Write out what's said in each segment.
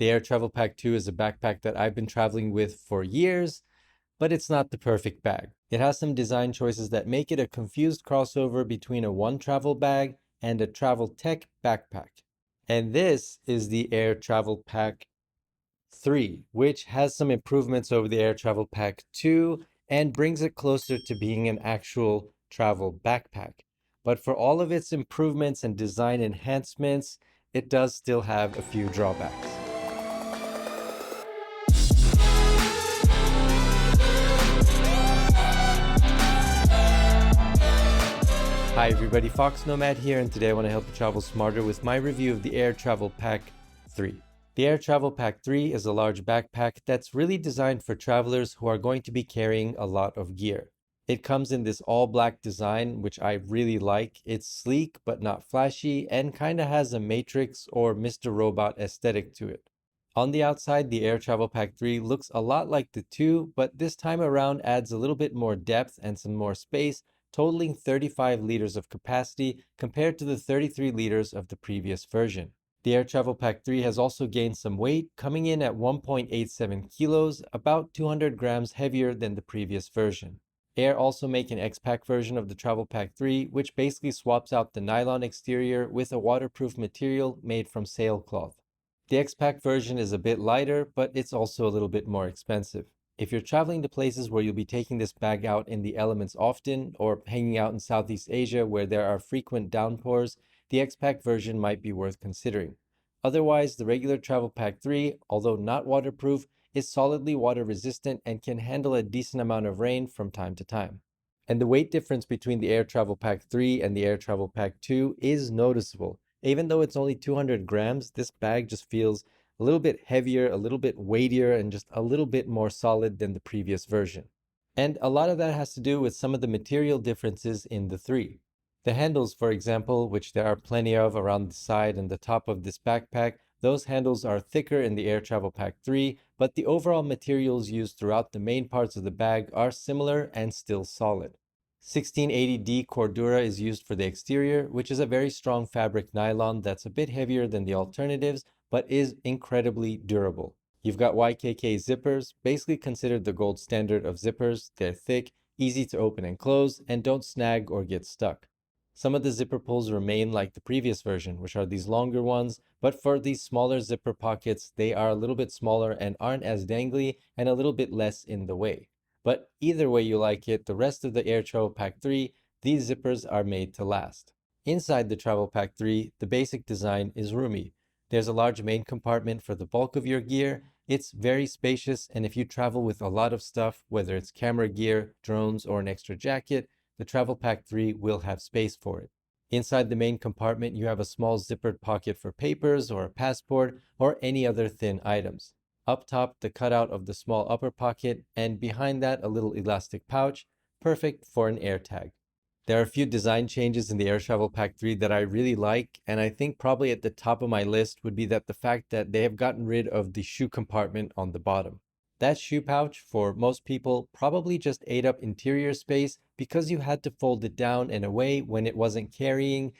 The Air Travel Pack 2 is a backpack that I've been traveling with for years, but it's not the perfect bag. It has some design choices that make it a confused crossover between a one travel bag and a travel tech backpack. And this is the Air Travel Pack 3, which has some improvements over the Air Travel Pack 2 and brings it closer to being an actual travel backpack. But for all of its improvements and design enhancements, it does still have a few drawbacks. Hi everybody, foXnoMad here, and today I want to help you travel smarter with my review of the Air Travel Pack 3. The Air Travel Pack 3 is a large backpack that's really designed for travelers who are going to be carrying a lot of gear. It comes in this all black design, which I really like. It's sleek but not flashy and kind of has a Matrix or Mr. Robot aesthetic to it. On the outside, the Air Travel Pack 3 looks a lot like the 2, but this time around adds a little bit more depth and some more space, totaling 35 liters of capacity compared to the 33 liters of the previous version. The Air Travel Pack 3 has also gained some weight, coming in at 1.87 kilos, about 200 grams heavier than the previous version. Air also make an X-Pack version of the Travel Pack 3, which basically swaps out the nylon exterior with a waterproof material made from sailcloth. The X-Pack version is a bit lighter, but it's also a little bit more expensive. If you're traveling to places where you'll be taking this bag out in the elements often, or hanging out in Southeast Asia where there are frequent downpours, the X-Pack version might be worth considering. Otherwise, the regular Travel Pack 3, although not waterproof, is solidly water resistant and can handle a decent amount of rain from time to time. And the weight difference between the Air Travel Pack 3 and the Air Travel Pack 2 is noticeable. Even though it's only 200 grams, this bag just feels a little bit heavier, a little bit weightier, and just a little bit more solid than the previous version. And a lot of that has to do with some of the material differences in the 3. The handles, for example, which there are plenty of around the side and the top of this backpack, those handles are thicker in the Air Travel Pack 3, but the overall materials used throughout the main parts of the bag are similar and still solid. 1680D Cordura is used for the exterior, which is a very strong fabric nylon that's a bit heavier than the alternatives, but is incredibly durable. You've got YKK zippers, basically considered the gold standard of zippers. They're thick, easy to open and close, and don't snag or get stuck. Some of the zipper pulls remain like the previous version, which are these longer ones, but for these smaller zipper pockets, they are a little bit smaller and aren't as dangly and a little bit less in the way. But either way you like it, the rest of the Air Travel Pack 3, these zippers are made to last. Inside the Travel Pack 3, the basic design is roomy. There's a large main compartment for the bulk of your gear. It's very spacious, and if you travel with a lot of stuff, whether it's camera gear, drones, or an extra jacket, the Travel Pack 3 will have space for it. Inside the main compartment, you have a small zippered pocket for papers or a passport or any other thin items. Up top, the cutout of the small upper pocket, and behind that, a little elastic pouch, perfect for an air tag. There are a few design changes in the Air Travel Pack 3 that I really like, and I think probably at the top of my list would be that the fact that they have gotten rid of the shoe compartment on the bottom. That shoe pouch, for most people, probably just ate up interior space because you had to fold it down and away when it wasn't carrying,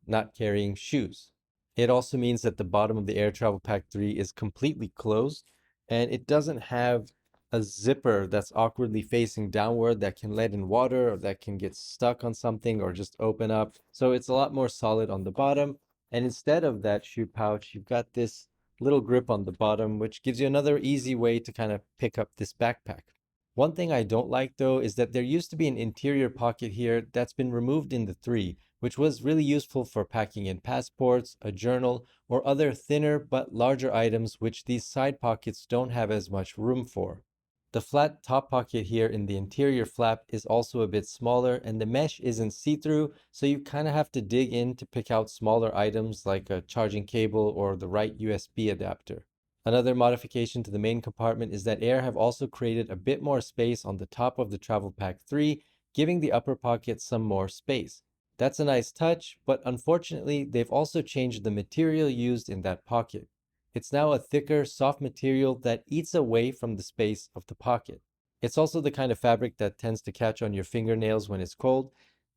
not carrying shoes. It also means that the bottom of the Air Travel Pack 3 is completely closed, and it doesn't have a zipper that's awkwardly facing downward that can let in water or that can get stuck on something or just open up. So it's a lot more solid on the bottom. And instead of that shoe pouch, you've got this little grip on the bottom, which gives you another easy way to kind of pick up this backpack. One thing I don't like though is that there used to be an interior pocket here that's been removed in the 3, which was really useful for packing in passports, a journal, or other thinner but larger items which these side pockets don't have as much room for. The flat top pocket here in the interior flap is also a bit smaller, and the mesh isn't see-through, so you kind of have to dig in to pick out smaller items like a charging cable or the right USB adapter. Another modification to the main compartment is that Air have also created a bit more space on the top of the Travel Pack 3, giving the upper pocket some more space. That's a nice touch, but unfortunately, they've also changed the material used in that pocket. It's now a thicker, soft material that eats away from the space of the pocket. It's also the kind of fabric that tends to catch on your fingernails when it's cold.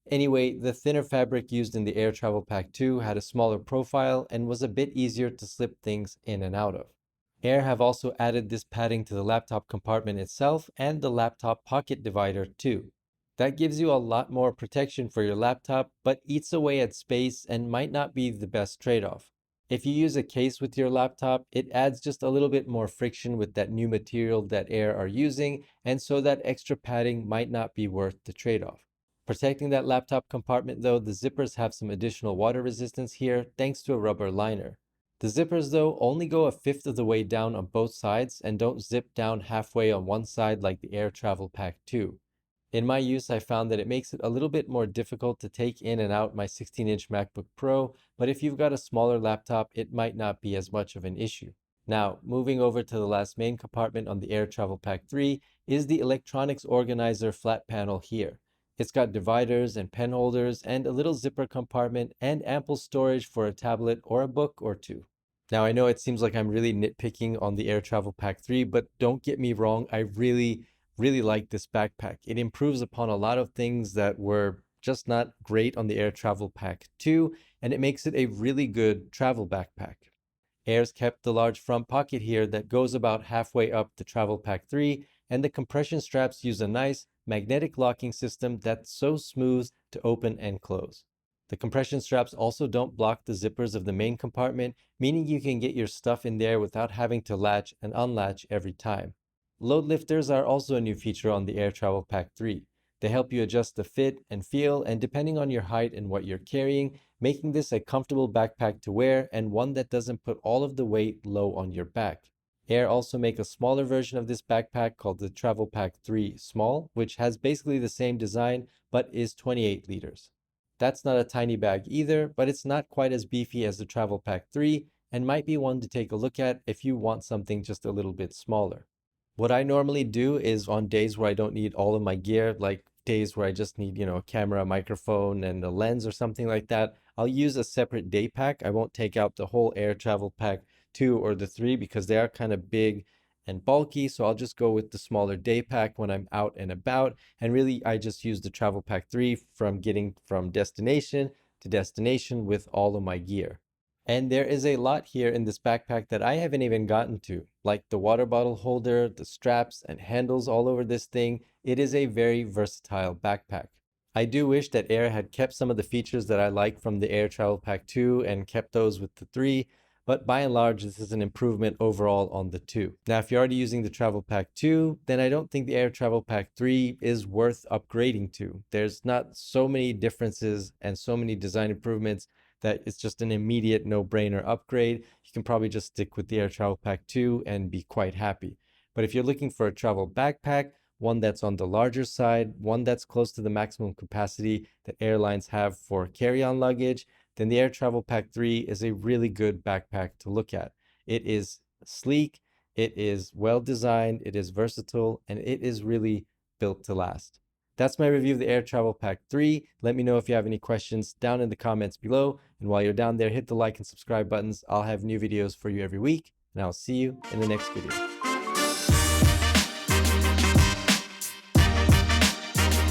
Anyway, the thinner fabric used in the Air Travel Pack 2 had a smaller profile and was a bit easier to slip things in and out of. Air have also added this padding to the laptop compartment itself and the laptop pocket divider too. That gives you a lot more protection for your laptop, but eats away at space and might not be the best trade-off. If you use a case with your laptop, it adds just a little bit more friction with that new material that Air are using, and so that extra padding might not be worth the trade-off. Protecting that laptop compartment though, the zippers have some additional water resistance here thanks to a rubber liner. The zippers though only go a fifth of the way down on both sides and don't zip down halfway on one side like the Air Travel Pack 2. In my use, I found that it makes it a little bit more difficult to take in and out my 16-inch MacBook Pro, but if you've got a smaller laptop, it might not be as much of an issue. Now, moving over to the last main compartment on the Air Travel Pack 3 is the electronics organizer flat panel here. It's got dividers and pen holders and a little zipper compartment and ample storage for a tablet or a book or two. Now, I know it seems like I'm really nitpicking on the Air Travel Pack 3, but don't get me wrong, I really like this backpack. It improves upon a lot of things that were just not great on the Air Travel Pack 2, and it makes it a really good travel backpack. Air's kept the large front pocket here that goes about halfway up the Travel Pack 3, and the compression straps use a nice magnetic locking system that's so smooth to open and close. The compression straps also don't block the zippers of the main compartment, meaning you can get your stuff in there without having to latch and unlatch every time. Load lifters are also a new feature on the Air Travel Pack 3. They help you adjust the fit and feel, and depending on your height and what you're carrying, making this a comfortable backpack to wear and one that doesn't put all of the weight low on your back. Air also make a smaller version of this backpack called the Travel Pack 3 Small, which has basically the same design but is 28 liters. That's not a tiny bag either, but it's not quite as beefy as the Travel Pack 3 and might be one to take a look at if you want something just a little bit smaller. What I normally do is on days where I don't need all of my gear, like days where I just need, a camera, microphone, and a lens or something like that, I'll use a separate day pack. I won't take out the whole Air Travel Pack 2 or the 3 because they are kind of big and bulky. So I'll just go with the smaller day pack when I'm out and about. And really, I just use the Travel Pack 3 from getting from destination to destination with all of my gear. And there is a lot here in this backpack that I haven't even gotten to, like the water bottle holder, the straps and handles all over this thing. It is a very versatile backpack. I do wish that Air had kept some of the features that I like from the Air Travel Pack 2 and kept those with the 3, but by and large, this is an improvement overall on the 2. Now, if you're already using the Travel Pack 2, then I don't think the Air Travel Pack 3 is worth upgrading to. There's not so many differences and so many design improvements that it's just an immediate no-brainer upgrade. You can probably just stick with the Air Travel Pack 2 and be quite happy. But if you're looking for a travel backpack, one that's on the larger side, one that's close to the maximum capacity that airlines have for carry-on luggage, then the Air Travel Pack 3 is a really good backpack to look at. It is sleek, it is well designed, it is versatile, and it is really built to last. That's my review of the Air Travel Pack 3. Let me know if you have any questions down in the comments below. And while you're down there, hit the like and subscribe buttons. I'll have new videos for you every week, and I'll see you in the next video.